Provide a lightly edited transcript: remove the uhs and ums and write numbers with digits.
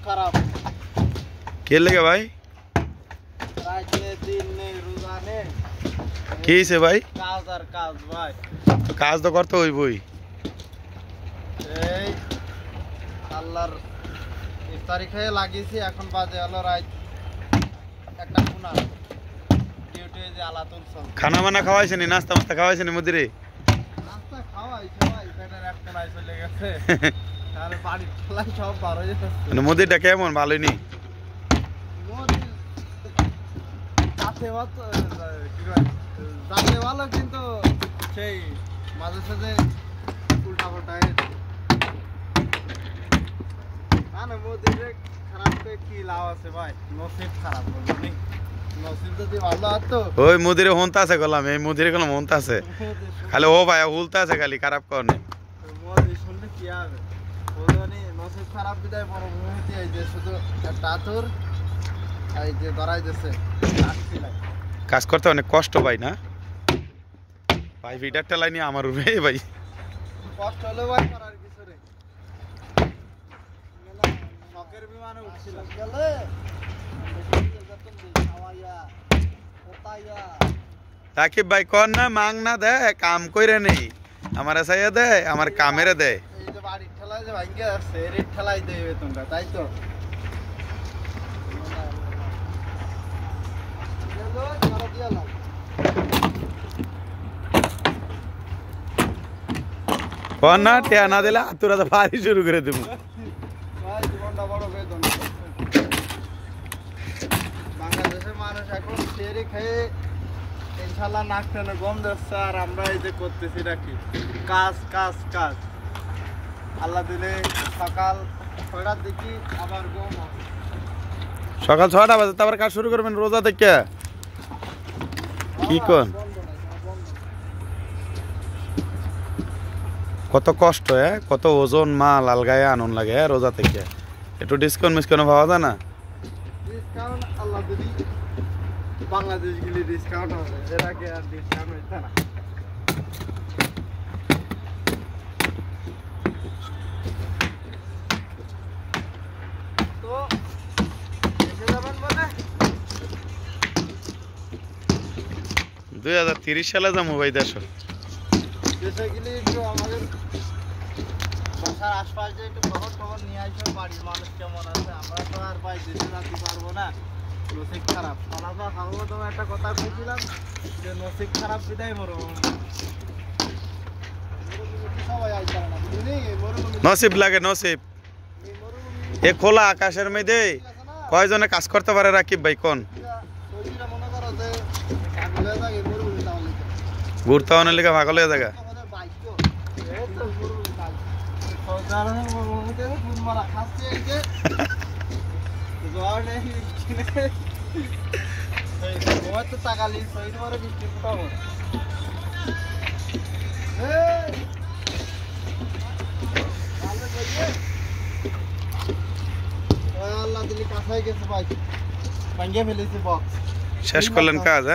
খারাপ কে লেগে ভাই রাতে দিন নেই রোজা নেই কি হইছে ভাই কাজ আর কাজ ভাই তো কাজ তো করতে হইবই এই আল্লাহর ইফতারি খেয়ে লাগিয়েছি এখন বাজে হলো রাত একটা কোনা ডিউটি যে আলা তুলছন খানা মানা খাওয়াইছেন নাস্তা মাস্তা খাওয়াইছেন মদিরে নাস্তা খাওয়াই সবাই পেটের এক কোনায় চলে গেছে আর বাড়ির ঠেলাই সব বার হয়ে যাচ্ছে মানে মদিরটা কেমন ভালোই নি যাতে যাতে ভালো কিন্তু সেই মাঝে সাঝে উল্টা পাল্টা না মোদিরে খারাপ করে কি লাভ আছে ভাই নসিব খারাপ বুঝলি নসিব যদি ভালো হতো ওই মদিরে হন্তা আছে গলাম এই মদিরে গলাম হন্তা আছে খালি ও ভাই হুলতা আছে খালি খারাপ করনে মোদি শুনলে কি হবে বলনি নসিব খারাপ বিদায় বড় মুহূর্তে এই যে শুধু একটা আতর এই যে ধরাই দিয়েছে কাজ করতে অনেক কষ্ট ভাই না ভাই ভিডারটা লাইনি আমার রুমে ভাই কষ্ট হলো ভাই করার কিছু রে শখের বিমানে উঠছিলাম গেলে সাকিব ভাই কর না মাং না দে কাম কইরে নেই আমার এসাইয়া দে আমার কামেরে দে এই যে বাড়ির ঠেলাই যে ভাঙ্গে আসছে এর ঠেলাই দেবে তোমরা তাই তো কর না টেয়া না দিলে তোরা তো বাড়ি শুরু করে দেবো জীবনটা বড় বেদন বাংলাদেশের মানুষ এখন সেরে খেয়ে ইনশাল্লাহ নাক টেনে গম দিচ্ছে আর আমরা এই যে করতেছি নাকি কাজ কাজ কাজ আল্লাহ দিলে সকাল 6টার দিকে আবার গম সকাল 6টা বাজে তারপর কাজ শুরু করবেন রোজা থেকে কি কোন কত কষ্ট কত ওজন মাল আলগায় আনন লাগে রোজা থেকে একটু ডিসকাউন্ট মিসকাউন্ট পাওয়া যায় না ডিসকাউন্ট আল্লাহ দিলি বাংলাদেশ গেলে ডিসকাউন্ট হবে এর আগে আর ডিসকাউন্ট হইতো না তো এসে যাবেন বলে 2030 সালে যাবো ভাই দেশ দেশে গেলে একটু আমাদের বাসার আশপাশে একটু খবর নিয়ে আসবে বাড়ির মানুষ কেমন আছে আমরা তো আর ভাই দেশে যেতে পারবো না নসিব খারাপ সনাতন খাবো তোমার একটা কথা বলছিলাম যে নসিব খারাপ বিদায় মরো সবাই আইছে না বুঝলি নসিব লাগে নসিব এ খোলা আকাশের মধ্যে কয়জনে কাজ করতে পারে রাকিব ভাই কোন সৌদিরা মনে করো যে পাগল হয়ে যায় মরুভূমি তাহলে ঘুরতে অনেক লেগে পাগল হয়ে জায়গা আমাদের বাইক এই তো মরুভূমি বাইক সৌদারা মরুভূমিতে ফুল মারা খাচ্ছে এই যে জোয়ার নেই তোমার তো তাকালি সৈন্য মারে বৃষ্টি পাবো আল্লাহ দিলি কাছাই গেছে ভাই ভাঙ্গে ফেলেছে বক্স শেষ করলেন কাজ